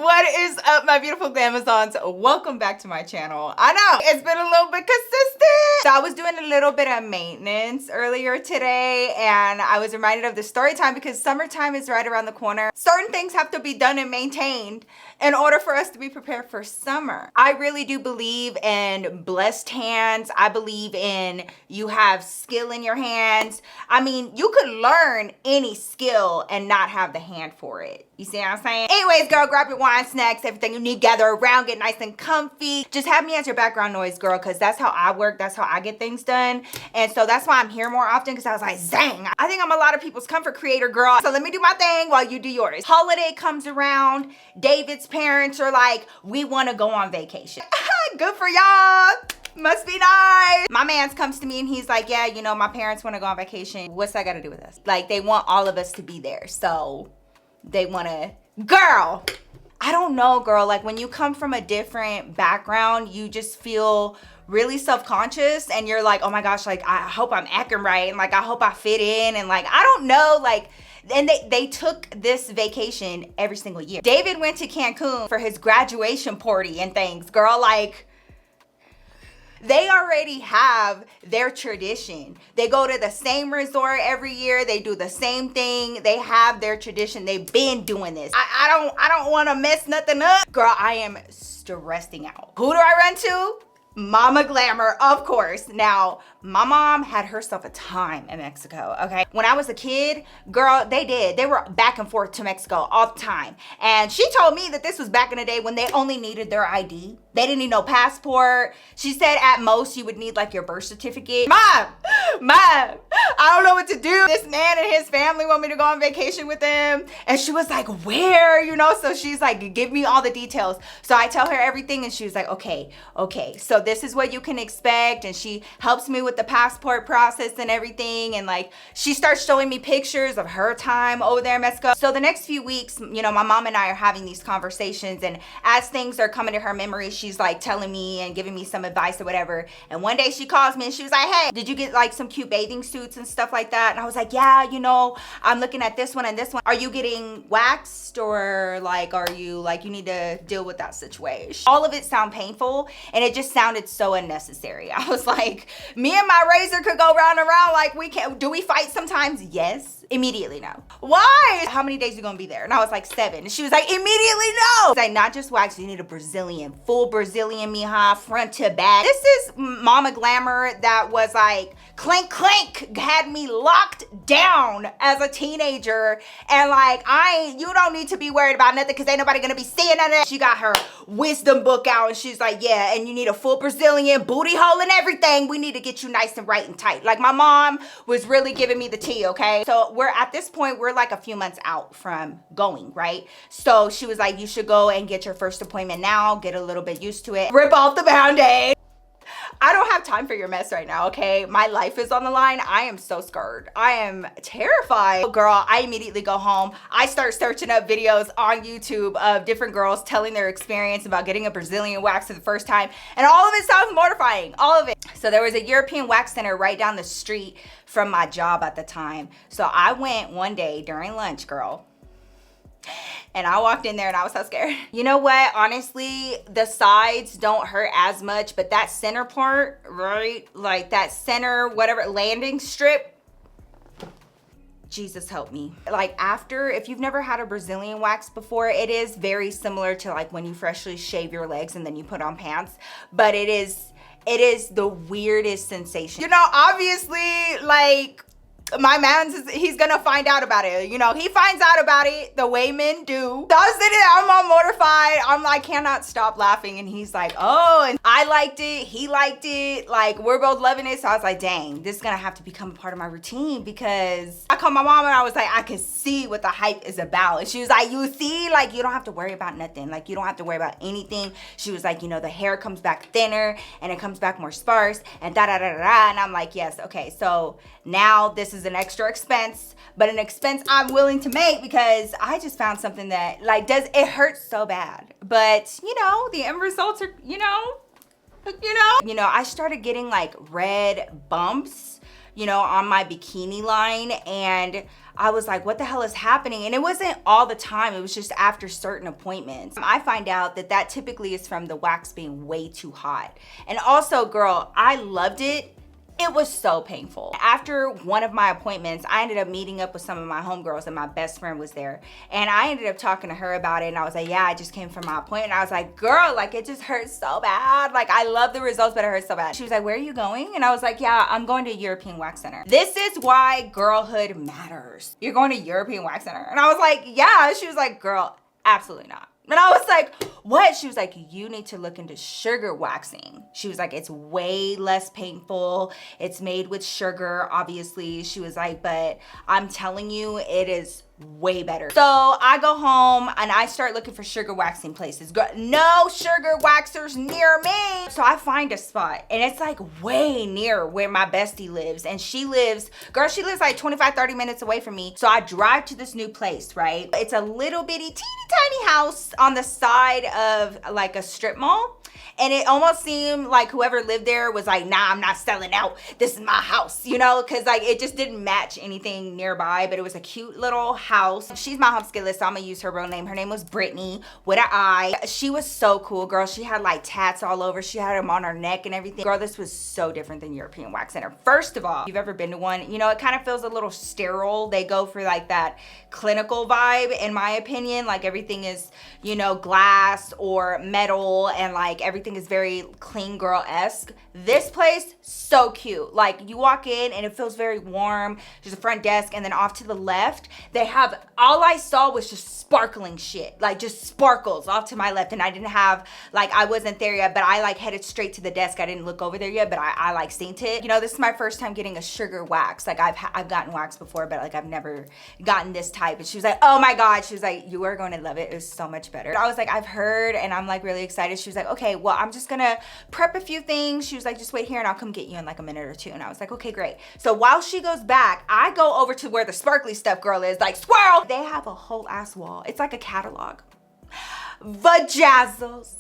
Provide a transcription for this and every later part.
What is up, my beautiful Glamazons? Welcome back to my channel. I know, it's been a little bit consistent. So I was doing a little bit of maintenance earlier today and I was reminded of the story time because summertime is right around the corner. Certain things have to be done and maintained in order for us to be prepared for summer. I really do believe in blessed hands. I believe in you have skill in your hands. I mean, you could learn any skill and not have the hand for it. You see what I'm saying? Anyways, girl, grab your wine, snacks, everything you need, gather around, get nice and comfy. Just have me as your background noise, girl, because that's how I work. That's how I get things done. And so that's why I'm here more often, because I was like, dang, I think I'm a lot of people's comfort creator, girl. So let me do my thing while you do yours. Holiday comes around. David's parents are like, we want to go on vacation. Good for y'all. Must be nice. My man's comes to me and he's like, yeah, you know, my parents want to go on vacation. What's that got to do with us? Like, they want all of us to be there. So they want to, girl, I don't know, girl. Like, when you come from a different background, you just feel really self-conscious and you're like, oh my gosh, like, I hope I'm acting right. And like, I hope I fit in. And like, I don't know, like, and they took this vacation every single year. David went to Cancun for his graduation party and things, girl. Like, they already have their tradition. They go to the same resort every year. They do the same thing. They have their tradition. They've been doing this. I don't want to mess nothing up. Girl, I am stressing out. Who do I run to? Mama Glamour, of course. Now, my mom had herself a time in Mexico, okay? When I was a kid, girl, they were back and forth to Mexico all the time. And she told me that this was back in the day when they only needed their ID. They didn't need no passport. She said at most you would need like your birth certificate. Mom, I don't know what to do. This man and his family want me to go on vacation with them. And she was like, where, you know? So she's like, give me all the details. So I tell her everything and she was like, okay. So this is what you can expect. And she helps me with the passport process and everything. And like, she starts showing me pictures of her time over there in Mexico. So the next few weeks, you know, my mom and I are having these conversations, and as things are coming to her memory, she's like telling me and giving me some advice or whatever. And one day she calls me and she was like, hey, did you get like some cute bathing suits and stuff like that? And I was like, yeah, you know, I'm looking at this one and this one. Are you getting waxed, or like, are you like, you need to deal with that situation? All of it sound painful and it just sounded so unnecessary. I was like, me and my razor could go round and round like we can. Do we fight sometimes? Yes. Immediately no. Why? How many days you gonna be there? And I was like 7. And she was like, immediately no. I was like, not just wax, you need a Brazilian, full Brazilian, mija, front to back. This is Mama Glamour that was like, clink, clink, had me locked down as a teenager. And like, you don't need to be worried about nothing because ain't nobody gonna be seeing none of that. She got her wisdom book out and she's like, yeah, and you need a full Brazilian, booty hole and everything. We need to get you nice and right and tight. Like, my mom was really giving me the tea, okay? So we're at this point, we're like a few months out from going, right? So she was like, you should go and get your first appointment now, get a little bit used to it, rip off the Band-Aid. I don't have time for your mess right now, okay? My life is on the line. I am so scared. I am terrified. Girl, I immediately go home. I start searching up videos on YouTube of different girls telling their experience about getting a Brazilian wax for the first time. And all of it sounds mortifying, all of it. So there was a European wax center right down the street from my job at the time. So I went one day during lunch, girl. And I walked in there and I was so scared. You know what? Honestly, the sides don't hurt as much, but that center part, right? Like that center, whatever, landing strip, Jesus help me. Like, after, if you've never had a Brazilian wax before, it is very similar to like when you freshly shave your legs and then you put on pants, but it is the weirdest sensation. You know, obviously, like, my man's, he's gonna find out about it. You know, he finds out about it the way men do. Does it? I'm all mortified. I'm like, cannot stop laughing. And he's like, oh, and I liked it. He liked it. Like, we're both loving it. So I was like, dang, this is gonna have to become a part of my routine, because I called my mom and I was like, I can see what the hype is about. And she was like, you see, like, you don't have to worry about nothing. Like, you don't have to worry about anything. She was like, you know, the hair comes back thinner and it comes back more sparse and da-da-da-da-da. And I'm like, yes, okay. So now this is an extra expense, but an expense I'm willing to make because I just found something that like it hurts so bad, but you know, the end results are, you know, I started getting like red bumps, you know, on my bikini line, and I was like, what the hell is happening? And it wasn't all the time. It was just after certain appointments. I find out that that typically is from the wax being way too hot. And also, girl, I loved it. It was so painful. After one of my appointments, I ended up meeting up with some of my homegirls and my best friend was there. And I ended up talking to her about it and I was like, yeah, I just came from my appointment. I was like, girl, like it just hurts so bad. Like I love the results, but it hurts so bad. She was like, where are you going? And I was like, yeah, I'm going to European Wax Center. This is why girlhood matters. You're going to European Wax Center. And I was like, yeah. She was like, girl, absolutely not. And I was like, what? She was like, you need to look into sugar waxing. She was like, it's way less painful. It's made with sugar, obviously. She was like, but I'm telling you, it is way better. So I go home and I start looking for sugar waxing places. No sugar waxers near me. So I find a spot and it's like way near where my bestie lives. And she lives like 25, 30 minutes away from me. So I drive to this new place, right? It's a little bitty teeny tiny house on the side of like a strip mall. And it almost seemed like whoever lived there was like, nah, I'm not selling out. This is my house, you know? Cause like it just didn't match anything nearby, but it was a cute little house. She's my homegirl, so I'm gonna use her real name. Her name was Brittany with an I. She was so cool, girl. She had like tats all over. She had them on her neck and everything. Girl, this was so different than European Wax Center. First of all, if you've ever been to one, you know, it kind of feels a little sterile. They go for like that clinical vibe, in my opinion. Like everything is, you know, glass or metal and like everything is very clean girl-esque. This place, so cute. Like you walk in and it feels very warm. There's a front desk and then off to the left, they have, all I saw was just sparkling shit. Like just sparkles off to my left. And I didn't have, like I wasn't there yet, but I like headed straight to the desk. I didn't look over there yet, but I like seen it. You know, this is my first time getting a sugar wax. Like I've gotten wax before, but like I've never gotten this type. And she was like, oh my God. She was like, you are going to love it. It was so much better. I was like, I've heard and I'm like really excited. She was like, okay, well, I'm just gonna prep a few things. She was like, just wait here and I'll come get you in like a minute or two. And I was like, okay, great. So while she goes back, I go over to where the sparkly stuff girl is, like squirrel. They have a whole ass wall. It's like a catalog. Vajazzles.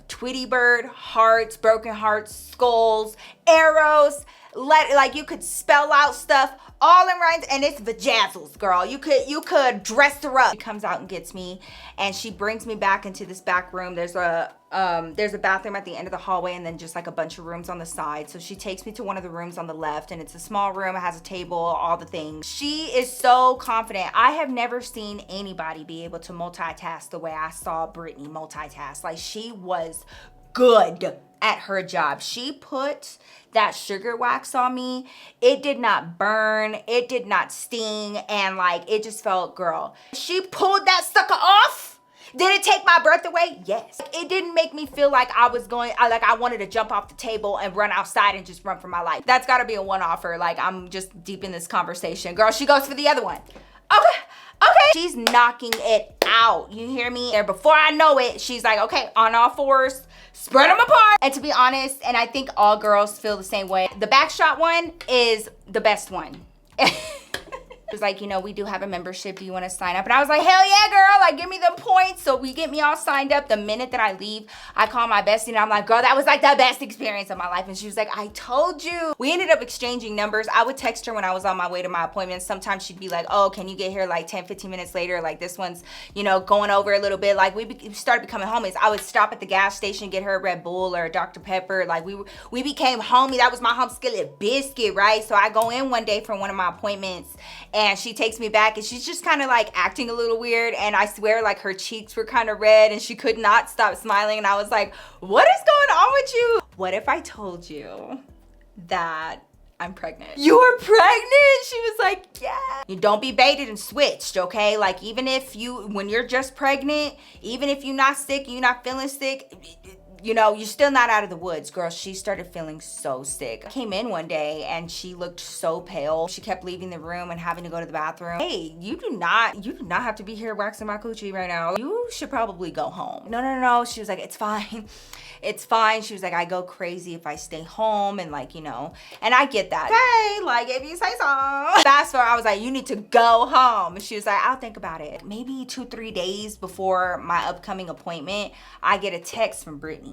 Tweety bird, hearts, broken hearts, skulls, arrows. Like you could spell out stuff all in rhymes, and it's vajazzles, girl. You could dress her up. She comes out and gets me, and she brings me back into this back room. There's a bathroom at the end of the hallway, and then just like a bunch of rooms on the side. So she takes me to one of the rooms on the left, and it's a small room. It has a table, all the things. She is so confident. I have never seen anybody be able to multitask the way I saw Brittany multitask. Like she was good at her job. She put that sugar wax on me. It did not burn. It did not sting. And like, it just felt, girl, she pulled that sucker off. Did it take my breath away? Yes. It didn't make me feel like I was going, I wanted to jump off the table and run outside and just run for my life. That's gotta be a one-offer. Like I'm just deep in this conversation. Girl, she goes for the other one. Okay. She's knocking it out. You hear me? And before I know it, she's like, okay, on all fours, spread them apart. And to be honest, and I think all girls feel the same way, the backshot one is the best one. It was like, you know, we do have a membership. Do you want to sign up? And I was like, hell yeah, girl. Like, give me the points. So we get me all signed up. The minute that I leave, I call my bestie and I'm like, girl, that was like the best experience of my life. And she was like, I told you. We ended up exchanging numbers. I would text her when I was on my way to my appointments. Sometimes she'd be like, oh, can you get here like 10, 15 minutes later? Like this one's, you know, going over a little bit. Like we started becoming homies. I would stop at the gas station, get her a Red Bull or a Dr. Pepper. Like we became homie. That was my home skillet biscuit, right? So I go in one day for one of my appointments and she takes me back and she's just kind of like acting a little weird, and I swear like her cheeks were kind of red and she could not stop smiling, and I was like, what is going on with you? What if I told you that I'm pregnant? You are pregnant? She was like, yeah. You don't be baited and switched, okay? Like even if when you're just pregnant, even if you're not sick, you're not feeling sick, you know, you're still not out of the woods. Girl, she started feeling so sick. I came in one day and she looked so pale. She kept leaving the room and having to go to the bathroom. Hey, you do not have to be here waxing my coochie right now. You should probably go home. No. She was like, it's fine. It's fine. She was like, I go crazy if I stay home, and like, you know, and I get that. Okay, like if you say so. Fast forward, I was like, you need to go home. And she was like, I'll think about it. Maybe 2-3 days before my upcoming appointment, I get a text from Brittany.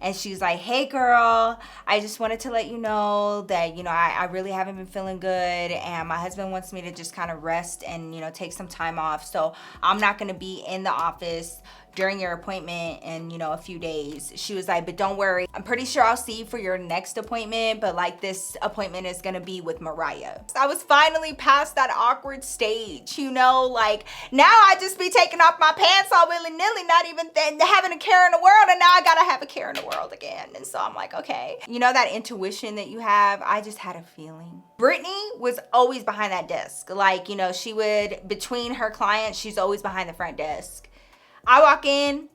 and she's like, hey girl, I just wanted to let you know that, you know, I really haven't been feeling good, and my husband wants me to just kind of rest and, you know, take some time off. So I'm not gonna be in the office during your appointment in, you know, a few days. She was like, but don't worry, I'm pretty sure I'll see you for your next appointment, but like this appointment is gonna be with Mariah. So I was finally past that awkward stage, you know, like now I just be taking off my pants all willy-nilly, not even having a care in the world, and now I gotta have a care in the world again. And so I'm like, okay. You know that intuition that you have? I just had a feeling. Brittany was always behind that desk. Like, you know, she would, between her clients, she's always behind the front desk. I walk in,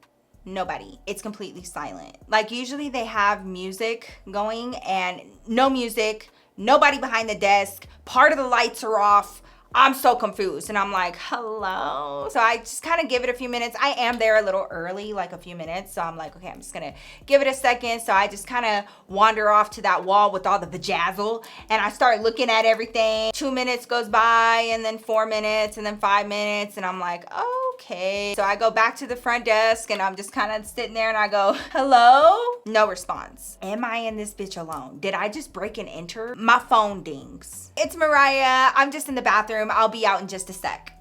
nobody. It's completely silent. Like usually they have music going and no music, nobody behind the desk, part of the lights are off. I'm so confused and I'm like, hello. So I just kind of give it a few minutes. I am there a little early, like a few minutes. So I'm like, okay, I'm just gonna give it a second. So I just kind of wander off to that wall with all the vajazzle and I start looking at everything. 2 minutes goes by and then 4 minutes and then 5 minutes and I'm like, okay. So I go back to the front desk and I'm just kind of sitting there and I go, hello? No response. Am I in this bitch alone? Did I just break and enter? My phone dings. It's Mariah. I'm just in the bathroom. I'll be out in just a sec.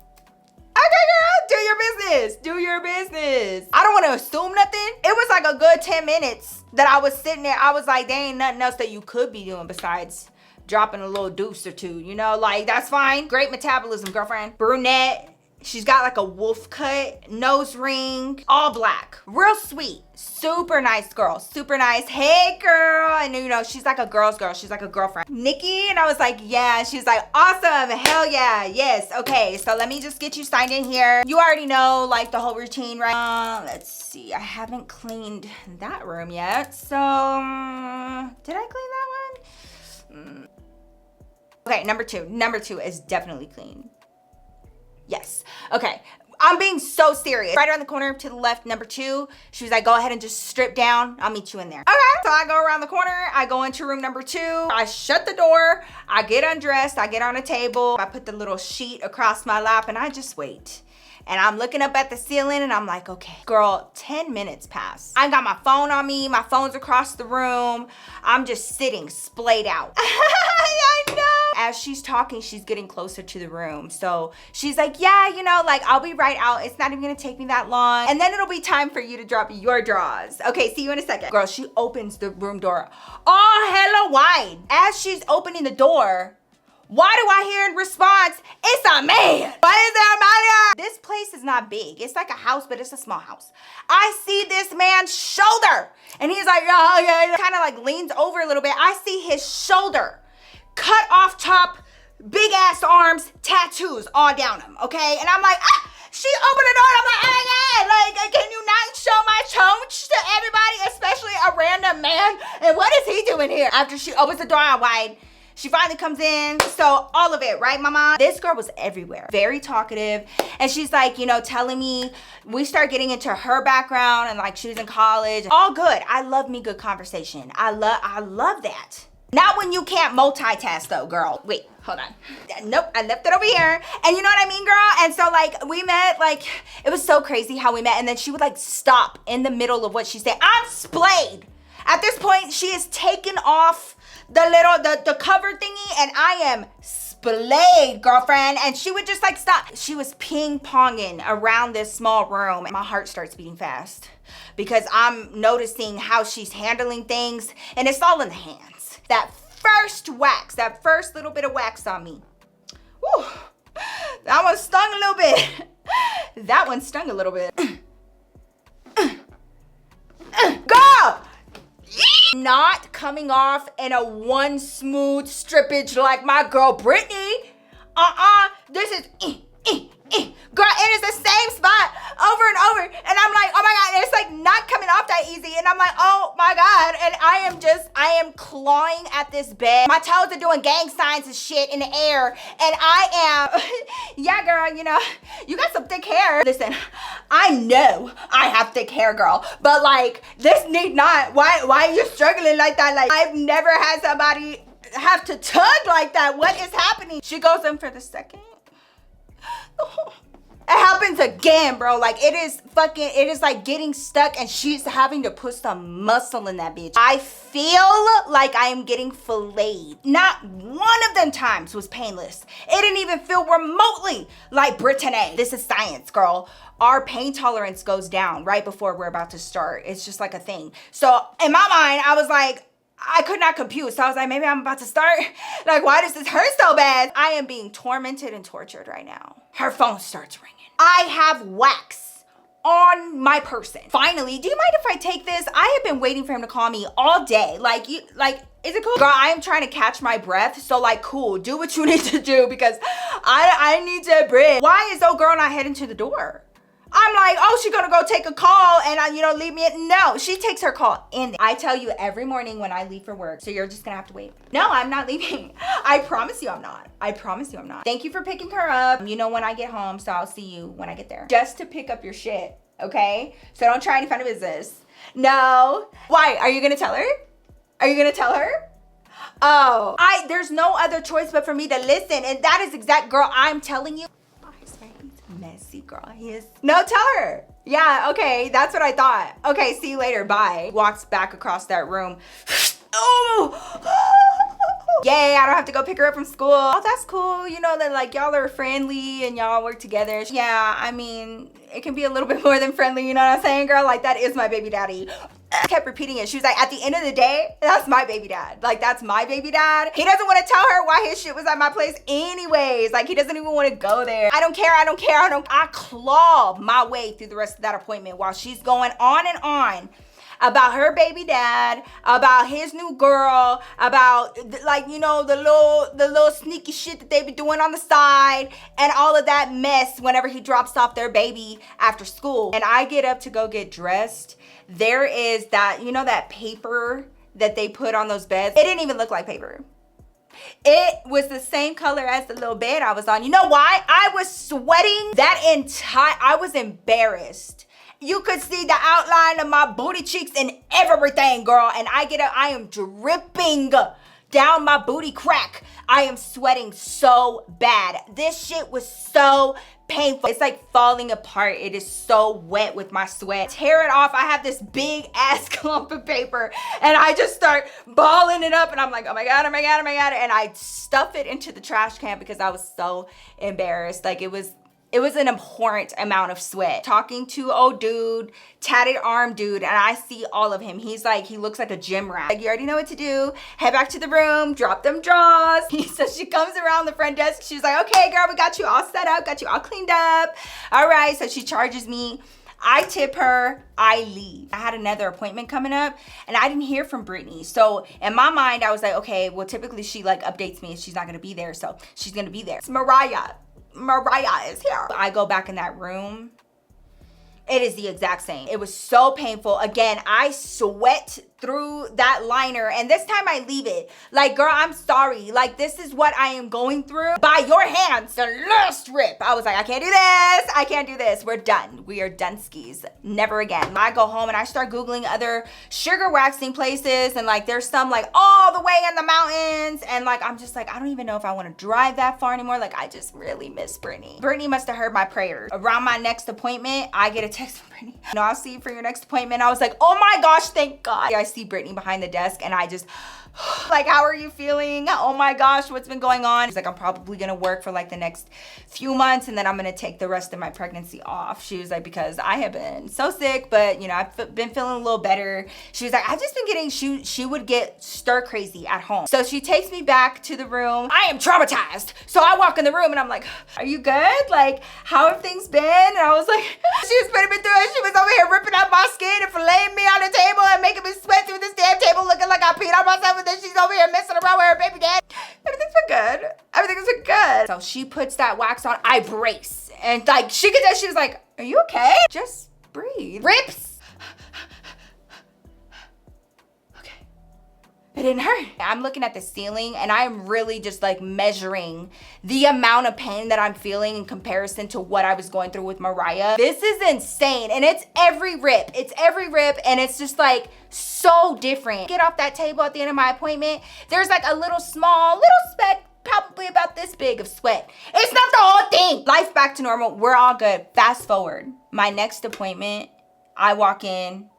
Okay, girl, do your business. Do your business. I don't want to assume nothing. It was like a good 10 minutes that I was sitting there. I was like, there ain't nothing else that you could be doing besides dropping a little deuce or two, you know, like that's fine. Great metabolism, girlfriend. Brunette. She's got like a wolf cut, nose ring, all black, real sweet, super nice girl, super nice. Hey girl, and you know, she's like a girl's girl. She's like a girlfriend. Nikki, and I was like, yeah. She's like, awesome, hell yeah, yes. Okay, so let me just get you signed in here. You already know like the whole routine, right? Let's see, I haven't cleaned that room yet. So, did I clean that one? Okay, number two is definitely clean. Yes. Okay. I'm being so serious. Right around the corner to the left, number 2. She was like, go ahead and just strip down. I'll meet you in there. Okay. So I go around the corner. I go into room number 2. I shut the door. I get undressed. I get on a table. I put the little sheet across my lap and I just wait. And I'm looking up at the ceiling and I'm like, okay, girl, 10 minutes pass. I got my phone on me. My phone's across the room. I'm just sitting splayed out. I know. As she's talking, she's getting closer to the room. So she's like, yeah, you know, like I'll be right out. It's not even gonna take me that long. And then it'll be time for you to drop your drawers. Okay, see you in a second. Girl, she opens the room door all hella wide. As she's opening the door, why do I hear in response, it's a man? Why is there a man here? This place is not big. It's like a house, but it's a small house. I see this man's shoulder. And he's like, yeah. Kind of like leans over a little bit. I see his shoulder. Cut off top, big ass arms, tattoos all down him, okay? And I'm like, she opened the door and I'm like, oh yeah, like, can you not show my chonch to everybody, especially a random man? And what is he doing here? After she opens the door out wide, she finally comes in. So all of it, right, mama? This girl was everywhere, very talkative. And she's like, you know, telling me, we start getting into her background and like she was in college. All good. I love me good conversation. I love that. Not when you can't multitask though, girl. Wait, hold on. Nope, I left it over here. And you know what I mean, girl? And so like we met, like it was so crazy how we met. And then she would like stop in the middle of what she said. I'm splayed. At this point, she has taken off the cover thingy and I am splayed, girlfriend. And she would just like stop. She was ping-ponging around this small room and my heart starts beating fast because I'm noticing how she's handling things and it's all in the hands. That first wax, that first little bit of wax on me. Whew, that one stung a little bit. That one stung a little bit. Go! Not coming off in a one smooth strippage like my girl Brittany. This is girl, it is the same spot over and over. And I'm like, oh my God, it's like not coming off that easy. And I'm like, oh my God. And I am clawing at this bed. My toes are doing gang signs and shit in the air. And I am, yeah, girl, you know, you got some thick hair. Listen, I know I have thick hair, girl. But like, this need not, why are you struggling like that? Like, I've never had somebody have to tug like that. What is happening? She goes in for the second. It happens again, bro. Like, it is like getting stuck and she's having to put some muscle in that bitch. I feel like I am getting filleted. Not one of them times was painless. It didn't even feel remotely like Brittany. This is science, girl. Our pain tolerance goes down right before we're about to start. It's just like a thing. So in my mind, I was like, I could not compute. So I was like, maybe I'm about to start. Like, why does this hurt so bad? I am being tormented and tortured right now. Her phone starts ringing. I have wax on my person. Finally, do you mind if I take this? I have been waiting for him to call me all day. Like, is it cool? Girl, I am trying to catch my breath. So like, cool, do what you need to do because I need to breathe. Why is old girl not heading to the door? I'm like, oh, she's gonna go take a call and leave me. No, she takes her call in. I tell you every morning when I leave for work, so you're just gonna have to wait. No, I'm not leaving. I promise you I'm not. I promise you I'm not. Thank you for picking her up. You know when I get home, so I'll see you when I get there. Just to pick up your shit, okay? So don't try any kind of business. No. Why? Are you gonna tell her? Are you gonna tell her? Oh, there's no other choice but for me to listen, and that is exact, girl, I'm telling you. Messy, girl. No, tell her. Yeah, okay, that's what I thought. Okay, see you later, bye. Walks back across that room. Oh, yay, I don't have to go pick her up from school. Oh, that's cool. You know that like y'all are friendly and y'all work together. Yeah, I mean, it can be a little bit more than friendly, you know what I'm saying, girl? Like, that is my baby daddy. I kept repeating it. She was like, at the end of the day, that's my baby dad. Like, that's my baby dad. He doesn't want to tell her why his shit was at my place anyways. Like, he doesn't even want to go there. I don't care. I claw my way through the rest of that appointment while she's going on and on about her baby dad, about his new girl, about like, you know, the little sneaky shit that they be doing on the side and all of that mess whenever he drops off their baby after school. And I get up to go get dressed. There is that, you know, that paper that they put on those beds. It didn't even look like paper. It was the same color as the little bed I was on. You know why? I was sweating I was embarrassed. You could see the outline of my booty cheeks and everything, girl. And I get up, I am dripping down my booty crack. I am sweating so bad. This shit was so painful. It's like falling apart. It is so wet with my sweat. Tear it off. I have this big ass clump of paper and I just start balling it up and I'm like, oh my God, oh my God, oh my God. And I stuff it into the trash can because I was so embarrassed. Like, it was an abhorrent amount of sweat. Talking to old dude, tatted arm dude, and I see all of him. He's like, he looks like a gym rat. Like, you already know what to do. Head back to the room, drop them drawers. So she comes around the front desk. She's like, okay, girl, we got you all set up, got you all cleaned up. All right, so she charges me. I tip her, I leave. I had another appointment coming up and I didn't hear from Brittany. So in my mind, I was like, okay, well, typically she like updates me and she's not gonna be there. So she's gonna be there. It's Mariah is here. I go back in that room. It is the exact same. It was so painful. Again, I sweat through that liner and this time I leave it. Like, girl, I'm sorry. Like, this is what I am going through. By your hands, the last rip. I was like, I can't do this. I can't do this. We're done. We are done skis. Never again. I go home and I start Googling other sugar waxing places and like there's some like all the way in the mountains and like I'm just like, I don't even know if I want to drive that far anymore. Like, I just really miss Brittany. Brittany must have heard my prayers. Around my next appointment, I get a text from Brittany. No, I'll see you for your next appointment. I was like, oh my gosh, thank God. I see Brittany behind the desk and I just like, how are you feeling? Oh my gosh, what's been going on? She's like, I'm probably gonna work for like the next few months and then I'm gonna take the rest of my pregnancy off. She was like, because I have been so sick, but you know, I've been feeling a little better. She was like, I've just been getting, she would get stir crazy at home. So she takes me back to the room. I am traumatized. So I walk in the room and I'm like, are you good? Like, how have things been? And I was like, she was putting me through it. She was over here ripping out my skin and filleting me on the table and making me sweat through this damn table looking like I peed on myself. And then she's over here messing around with her baby dad. Everything's been good. Everything's been good. So she puts that wax on. I brace. And like, she could tell, she was like, are you okay? Just breathe. Rips. Okay. It didn't hurt. I'm looking at the ceiling and I'm really just like measuring the amount of pain that I'm feeling in comparison to what I was going through with Mariah. This is insane. And it's every rip. It's every rip. And it's just like so different. Get off that table at the end of my appointment. There's like a little small, little speck probably about this big of sweat. It's not the whole thing. Life back to normal. We're all good. Fast forward. My next appointment, I walk in.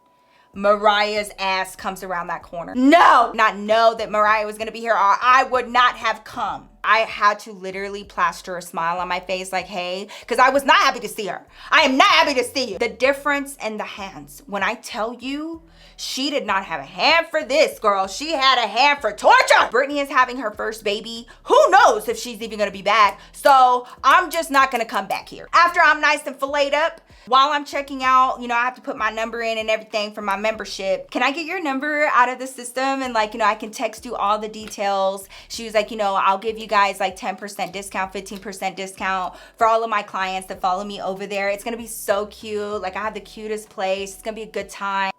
Mariah's ass comes around that corner. No, not know that Mariah was gonna be here, or I would not have come. I had to literally plaster a smile on my face like, hey, because I was not happy to see her. I am not happy to see you. The difference in the hands. When I tell you, she did not have a hand for this, girl. She had a hand for torture. Brittany is having her first baby. Who knows if she's even gonna be back? So I'm just not gonna come back here. After I'm nice and filleted up, while I'm checking out, you know, I have to put my number in and everything for my membership. Can I get your number out of the system? And like, you know, I can text you all the details. She was like, you know, I'll give you guys like 10% discount, 15% discount for all of my clients that follow me over there. It's gonna be so cute. Like I have the cutest place. It's gonna be a good time.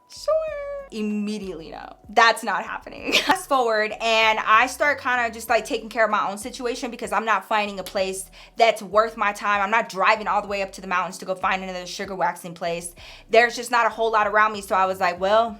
Sure. Immediately no, that's not happening. Fast forward and I start kind of just like taking care of my own situation because I'm not finding a place that's worth my time. I'm not driving all the way up to the mountains to go find another sugar waxing place. There's just not a whole lot around me. So I was like, well,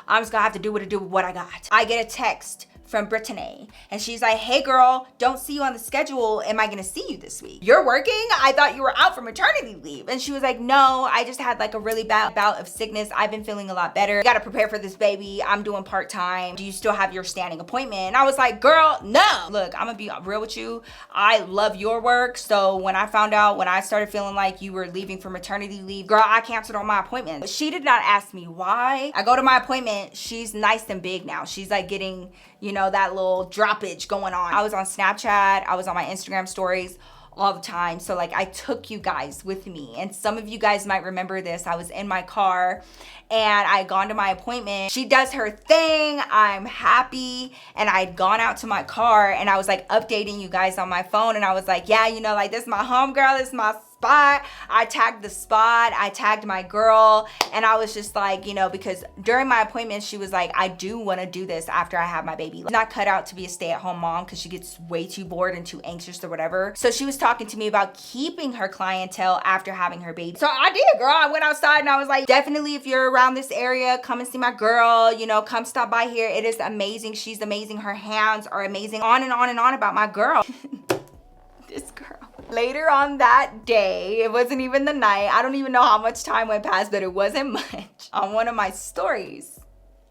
I'm just gonna have to do what I got. I get a text from Brittany and she's like, hey girl, don't see you on the schedule. Am I gonna see you this week? You're working? I thought you were out for maternity leave. And she was like, no, I just had like a really bad bout of sickness. I've been feeling a lot better. You gotta prepare for this baby. I'm doing part-time. Do you still have your standing appointment? And I was like, girl, no. Look, I'm gonna be real with you. I love your work. So when I found out, when I started feeling like you were leaving for maternity leave, girl, I canceled all my appointments. But she did not ask me why. I go to my appointment. She's nice and big now. She's like getting, you know, that little droppage going on. I was on Snapchat, I was on my Instagram stories all the time. So like I took you guys with me and some of you guys might remember this. I was in my car and I had gone to my appointment. She does her thing, I'm happy. And I'd gone out to my car and I was like updating you guys on my phone and I was like, yeah, you know, like this is my homegirl, this is my spot. I tagged the spot, I tagged my girl, and I was just like, you know, because during my appointment, she was like, I do want to do this after I have my baby. Not cut out to be a stay-at-home mom because she gets way too bored and too anxious or whatever. So she was talking to me about keeping her clientele after having her baby. So I did, girl. I went outside and I was like, definitely if you're around this area, come and see my girl, you know, come stop by here. It is amazing. She's amazing. Her hands are amazing. On and on and on about my girl. This girl. Later on that day, it wasn't even the night, I don't even know how much time went past, but it wasn't much, on one of my stories,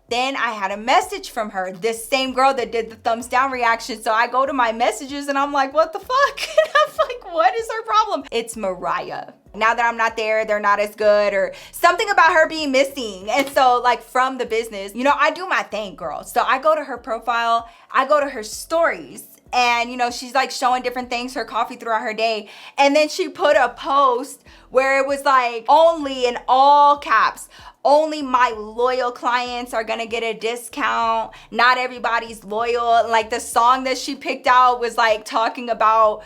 then I had a message from her, this same girl that did the thumbs down reaction. So I go to my messages and I'm like, what the fuck? And I'm like, what is her problem? It's Mariah. Now that I'm not there, they're not as good, or something about her being missing. And so like from the business, you know, I do my thing, girl. So I go to her profile, I go to her stories, and you know, she's like showing different things, her coffee throughout her day. And then she put a post where it was like, only in all caps, only my loyal clients are gonna get a discount. Not everybody's loyal. Like the song that she picked out was like talking about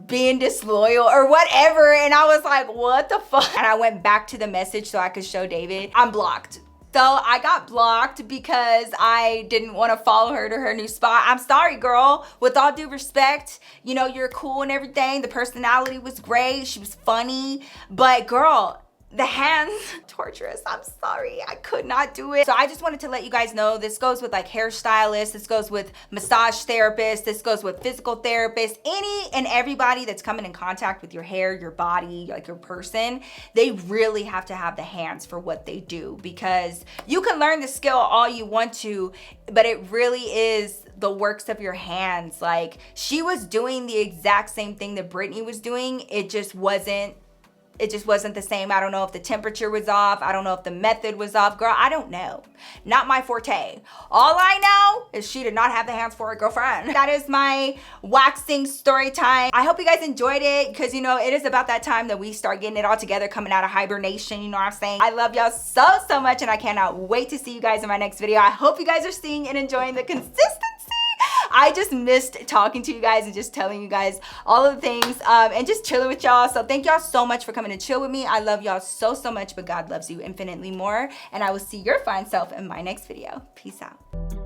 being disloyal or whatever. And I was like, what the fuck? And I went back to the message so I could show David. I'm blocked. So I got blocked because I didn't want to follow her to her new spot. I'm sorry, girl. With all due respect, you know, you're cool and everything. The personality was great. She was funny. But girl, the hands, torturous. I'm sorry, I could not do it. So I just wanted to let you guys know, this goes with like hairstylists, this goes with massage therapists, this goes with physical therapists, any and everybody that's coming in contact with your hair, your body, like your person, they really have to have the hands for what they do, because you can learn the skill all you want to, but it really is the works of your hands. Like she was doing the exact same thing that Brittany was doing. It just wasn't the same. I don't know if the temperature was off. I don't know if the method was off. Girl, I don't know. Not my forte. All I know is she did not have the hands for a girlfriend. That is my waxing story time. I hope you guys enjoyed it, because you know, it is about that time that we start getting it all together, coming out of hibernation, you know what I'm saying? I love y'all so much, and I cannot wait to see you guys in my next video. I hope you guys are seeing and enjoying the consistency. I just missed talking to you guys and just telling you guys all of the things and just chilling with y'all. So thank y'all so much for coming to chill with me. I love y'all so much, but God loves you infinitely more. And I will see your fine self in my next video. Peace out.